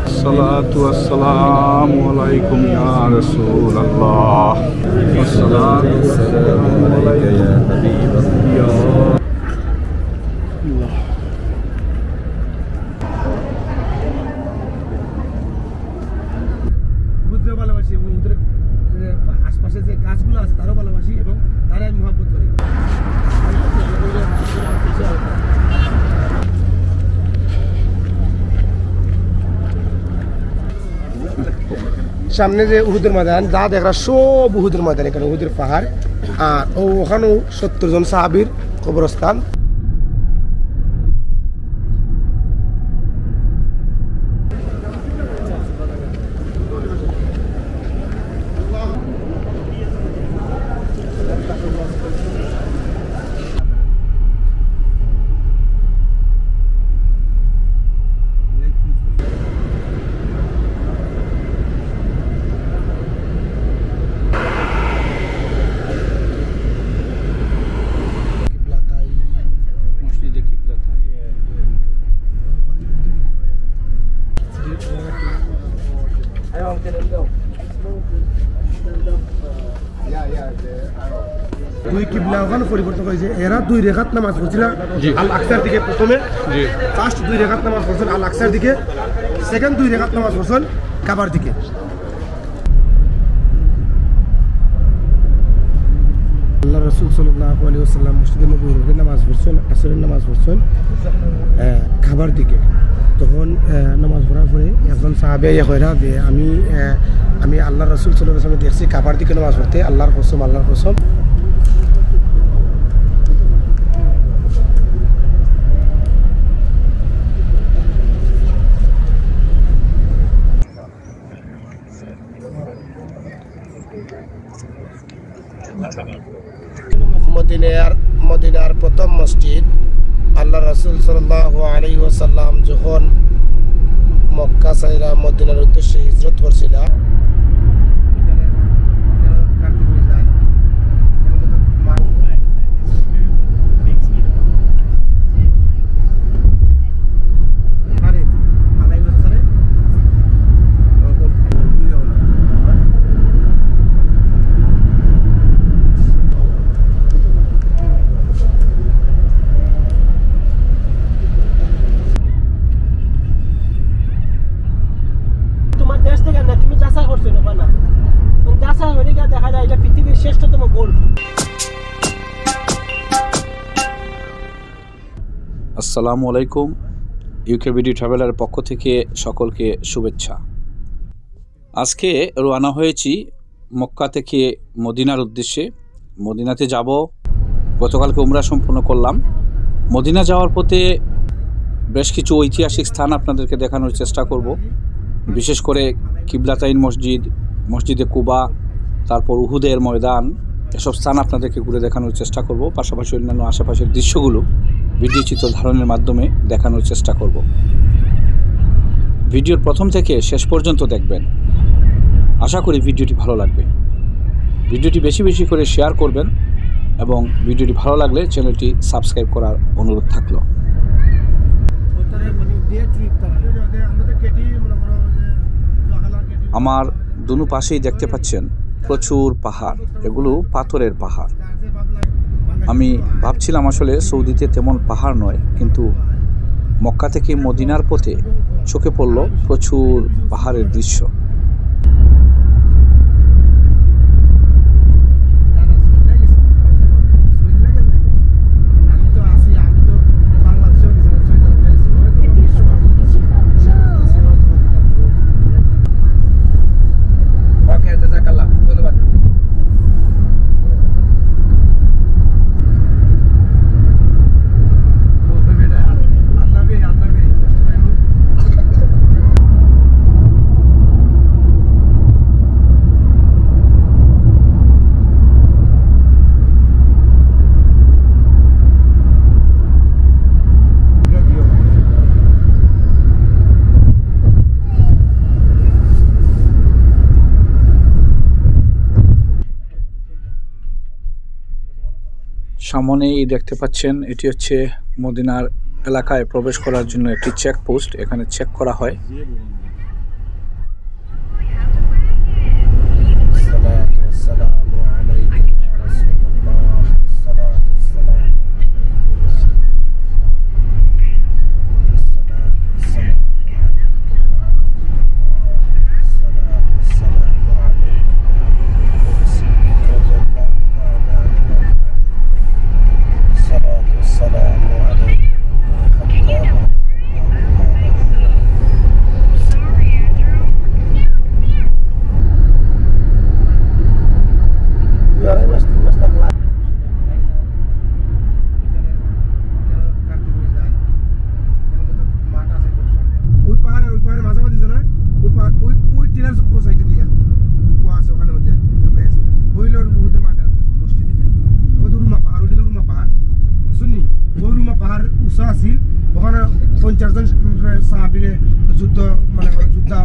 अस्सलातु वस्सलामु अलैकुम या रसूलल्लाह। अस्सलातु वस्सलामु अलैका या हबीबल्लाह। সমুদ্র ভালোবাসি এবং সমুদ্রের আশপাশে যে গাছগুলো আছে তারও ভালোবাসি এবং তারাই মহব্বত করি। সামনে যে উহুদের ময়দান যা দেখা সব উহুদের ময়দান, এখানে উহুদের পাহাড়, আর ওখানেও 70 জন সাহাবীর কবরস্থান। দুই কিবলা ওখানে পরিবর্তন করেছে। এরা 2 রেখাত নামাজ পড়ছিল আল আকসার দিকে, প্রথমে ফার্স্ট 2 রেখাত নামাজ পড়ছেন আল আকসার দিকে, সেকেন্ড 2 রেখাত নামাজ পড়ছেন কাবার দিকে। আল্লাহ রাসূল সাল্লাল্লাহু আলাইহি ওয়াসাল্লাম মসজিদে নববীতে নামাজ পড়ছেন, আসরের নামাজ পড়ছেন কাবার দিকে। তখন নামাজ পড়ার পরে একজন সাহাবী ইয়া কইরা যে আমি আল্লাহ রাসূল সাল্লাল্লাহু আলাইহি ওয়াসাল্লাম দেখছি কাবার দিকে নামাজ পড়তে, আল্লাহর কসম আল্লাহর কসম। মদিনার প্রথম মসজিদ। আল্লাহ রাসূল সাল্লাল্লাহু আলাইহি ওয়াসাল্লাম যখন মক্কা ছাইরা মদিনার উদ্দেশ্যে হিজরত করছিল, আসসালামু আলাইকুম। ইউকে বিডি ট্রাভেলার পক্ষ থেকে সকলকে শুভেচ্ছা। আজকে রওনা হয়েছি মক্কা থেকে মদিনার উদ্দেশ্যে। মদিনাতে যাব। গতকালকে উমরা সম্পন্ন করলাম। মদিনা যাওয়ার পথে বেশ কিছু ঐতিহাসিক স্থান আপনাদেরকে দেখানোর চেষ্টা করব। বিশেষ করে কিবলাতাইন মসজিদ, মসজিদে কুবা, তারপর উহুদের ময়দান, এসব স্থান আপনাদেরকে ঘুরে দেখানোর চেষ্টা করব। পাশাপাশি অন্যান্য আশেপাশের দৃশ্যগুলো ভিডিও চিত্র ধারণের মাধ্যমে দেখানোর চেষ্টা করব। ভিডিওর প্রথম থেকে শেষ পর্যন্ত দেখবেন। আশা করি ভিডিওটি ভালো লাগবে। ভিডিওটি বেশি বেশি করে শেয়ার করবেন এবং ভিডিওটি ভালো লাগলে চ্যানেলটি সাবস্ক্রাইব করার অনুরোধ থাকলো। আমার দুনো পাশেই দেখতে পাচ্ছেন প্রচুর পাহাড়, এগুলো পাথরের পাহাড়। আমি ভাবছিলাম আসলে সৌদিতে তেমন পাহাড় নয়, কিন্তু মক্কা থেকে মদিনার পথে চোখে পড়ল প্রচুর পাহাড়ের দৃশ্য। সামনেই দেখতে পাচ্ছেন এটি হচ্ছে মদিনার এলাকায় প্রবেশ করার জন্য একটি চেকপোস্ট, এখানে চেক করা হয়। ওখানে 50 জন সাহাবীরে যুদ্ধ মানে যোদ্ধা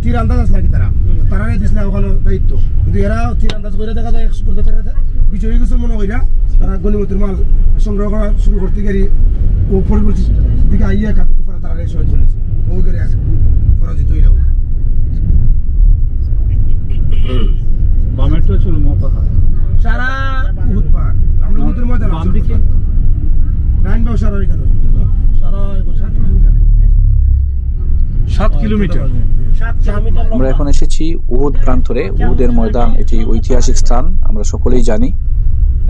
তীরন্দাজ আসলে কি তারা দিয়েছিল ওখানে দায়িত্ব, কিন্তু এরা তীরন্দাজ করে দেখা যায় বিজয়ী কিছু মনে কইরা তারা গণিমতের মাল সংগ্রহ করা শুরু করতে গেলে ও পরিবর্তিত দিকে আইয়া কাপড় পরে তারা শহীদ হয়েছে, ও করে পরাজিত হইল। বামেরটা ছিল মহাপাহাড়, সারা উহুদ পাহাড় আমরা উহুদের ময়দান বাম দিকে ডাইন বাউ সারা এখানে সারা 7 কিলোমিটার। আমরা এখন এসেছি উহুদ প্রান্তরে। উহুদের ময়দান এটি ঐতিহাসিক স্থান, আমরা সকলেই জানি।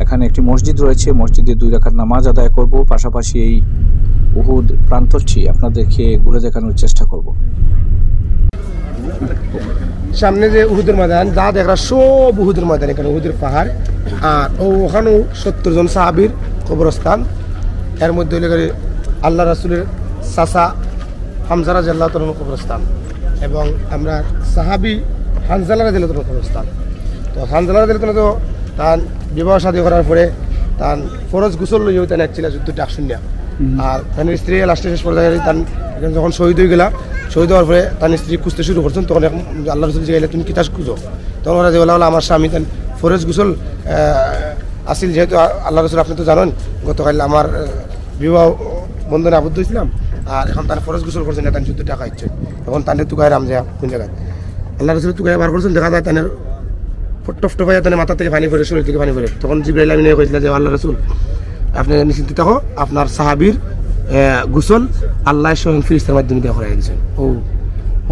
এখানে একটি মসজিদ রয়েছে, মসজিদে 2 রাকাত নামাজ আদায় করব, পাশাপাশি এই উহুদ প্রান্তরটি আপনাদেরকে ঘুরে দেখানোর চেষ্টা করব। সামনে যে উহুদের ময়দান যা দেখা সব উহুদের ময়দান, এখানে উহুদের পাহাড়, আর ওখানেও 70 জন সাহাবীর কবরস্থান। এর মধ্যে হইলে আল্লাহ রাসূলের চাচা হামজা রাদিয়াল্লাহু তাআলার কবরস্থান এবং আমরা সাহাবী হানজালা রাদিয়াল্লাহু তাআলার কবরস্থান। তো হানজালা রাদিয়াল্লাহু তাআলা তো তার বিবাহ শাদী করার পরে তার ফরজ গোসল লইয়া তার একছিল যুদ্ধ ডাক শুনিয়া, আর তার স্ত্রী লাস্টে শেষ পর্যায়ে তার যখন শহীদ হয়ে গেলা, শহীদ হওয়ার পরে তার স্ত্রী খুঁজতে শুরু করছেন, তখন আল্লাহ রাসূল জিজ্ঞাসা তুমি কিতাস খুঁজো, তখন ওরা যে বলা হলো আমার স্বামী তার ফরজ গোসল আসিল, যেহেতু আল্লাহ রাসূল আপনি তো জানেন গতকাল আমার বিবাহ বন্ধনে আবদ্ধ হয়েছিলাম, আর এখন তার ফরজ গোসল করছেন না, তার যুদ্ধ টাকা ইচ্ছে, তখন তাদের তুকায় রামজা কোন জায়গায় আল্লাহ রাসূল তুকায় বার করছেন, দেখা যায় তাদের টফটফাইয়া তাদের মাথা থেকে পানি পড়ে, শরীর থেকে পানি পড়ে। তখন জিবরাইল আমিন কইছিল যে আল্লাহ রাসূল আপনি নিশ্চিন্ত থাকো, আপনার সাহাবীর গোসল আল্লাহ স্বয়ং ফেরেশতার মাধ্যমে দেওয়া করে দিয়েছেন।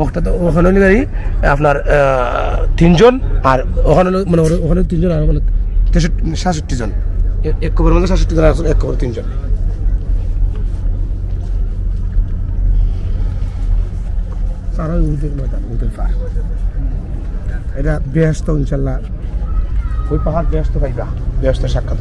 ওটা তো ওখানে হলে আপনার 3 জন, আর ওখানে মানে ওখানে 3 জন, আর ওখানে 66 জন, এক কবরের মধ্যে 66 জন, এক কবর 3 জন। সারা উহুদের ময়দান, উহুদের পাহাড়, এটা বেহেশত ইনশাল্লাহ, ওই পাহাড় বেহেশত পাইবা, বেহেশতের সাক্ষাৎ।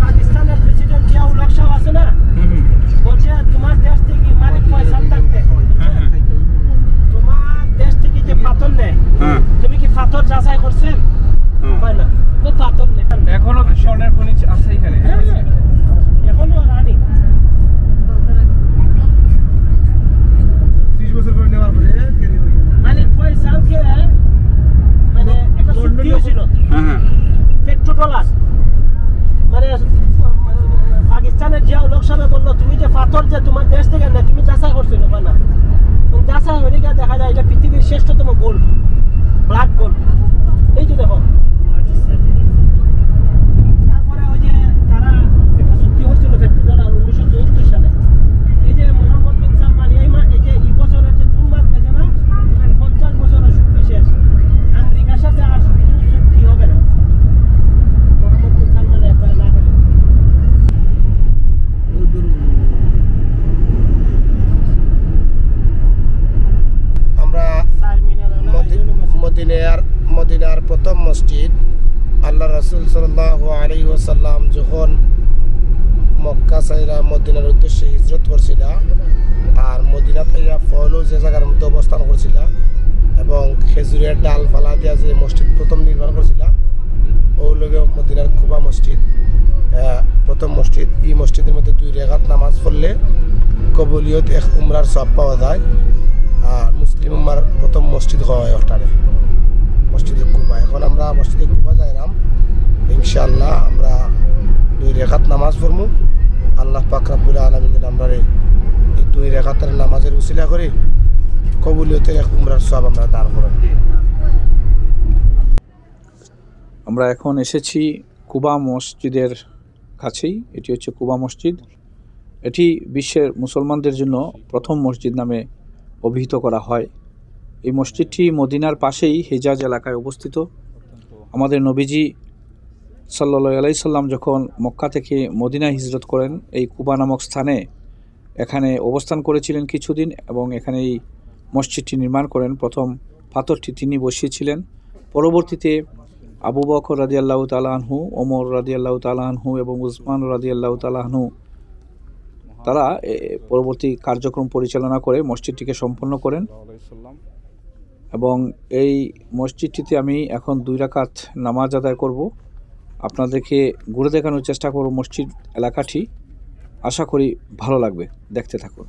পাকিস্তানের প্রেসিডেন্ট জিয়াউল হক সাহেব আছে না, বলছে তোমার দেশ থেকে মালিক পয়সা থাকতে, তোমার দেশ থেকে যে পাথর নেয়, তুমি কি পাথর যাচাই করছেন? হয় না, তো পাথর নেই, এখনো স্বর্ণের খনিজ আছে এখানে, এখনো রানি 30 বছর পরে নেওয়ার পরে মালিক পয়সাকে মানে একটা চুক্তি হয়েছিল $100, মানে পাকিস্তানের জিয়াউল হক সাহেব বললো তুমি যে পাথর যে তোমার দেশ থেকে না তুমি যাচাই করছো না, না যাচাই হয়ে গিয়ে দেখা যায় এটা পৃথিবীর শ্রেষ্ঠতম গোল্ড, ব্ল্যাক গোল্ড। এই যে দেখো, তারপরে ওই যে তারা একটা চুক্তি হয়েছিল $100 1974 সালে। এই যে মোহাম্মদ বিন সালমান এই যে এই বছরের যে 2 মাস গেছে না, 50 বছরের চুক্তি শেষ, আমেরিকার সাথে আর চুক্তি হবে না। মোহাম্মদ বিন সালমান একবার না হলে আমরা মদিনার প্রথম মসজিদ আল্লাহ রাসূল সাল্লাল্লাহু আলাইহি ওয়াসাল্লাম যখন মক্কা সাইরা মদিনার উদ্দেশ্যে হিজরত করছিল আর মদিনা তাইয়া ফলো যে জায়গার মধ্যে অবস্থান করছিল এবং খেজুরের ডাল ফালা দিয়া যে মসজিদ প্রথম নির্মাণ করছিল ও লগে মদিনার কুবা মসজিদ প্রথম মসজিদ। এই মসজিদের মধ্যে 2 রাকাত নামাজ পড়লে কবুলিয়ত এক উমরার সব পাওয়া যায় আর মুসলিম উম্মার প্রথম মসজিদ হয় ওটারে মসজিদে কুবা। এখন আমরা মসজিদে কুবা যাইলাম, ইনশাআল্লাহ আমরা 2 রাকাত নামাজ পড়বো। আল্লাহ পাক রব্বুল আলামিন আমরা এই 2 রাকাতের নামাজের উসিলা করে কবুলিয়তের এক উমরার সব আমরা দান করব। আমরা এখন এসেছি কুবা মসজিদের কাছেই। এটি হচ্ছে কুবা মসজিদ। এটি বিশ্বের মুসলমানদের জন্য প্রথম মসজিদ নামে অভিহিত করা হয়। এই মসজিদটি মদিনার পাশেই হিজাজ এলাকায় অবস্থিত। আমাদের নবীজি সাল্লাল্লাহু আলাইহি সাল্লাম যখন মক্কা থেকে মদিনায় হিজরত করেন এই কুবা নামক স্থানে এখানে অবস্থান করেছিলেন কিছুদিন এবং এখানে এই মসজিদটি নির্মাণ করেন। প্রথম পাথরটি তিনি বসিয়েছিলেন। পরবর্তীতে আবু বকর রাদিয়াল্লাহু তাআলা আনহু, ওমর রাদিয়াল্লাহু তাআলা আনহু এবং উসমান রাদিয়াল্লাহু তাআলা আনহু তারা পরবর্তী কার্যক্রম পরিচালনা করে মসজিদটিকে সম্পন্ন করেন এবং এই মসজিদটিতে আমি এখন 2 রাকাত নামাজ আদায় করব। আপনাদেরকে ঘুরে দেখানোর চেষ্টা করব মসজিদ এলাকাটি। আশা করি ভালো লাগবে, দেখতে থাকুন।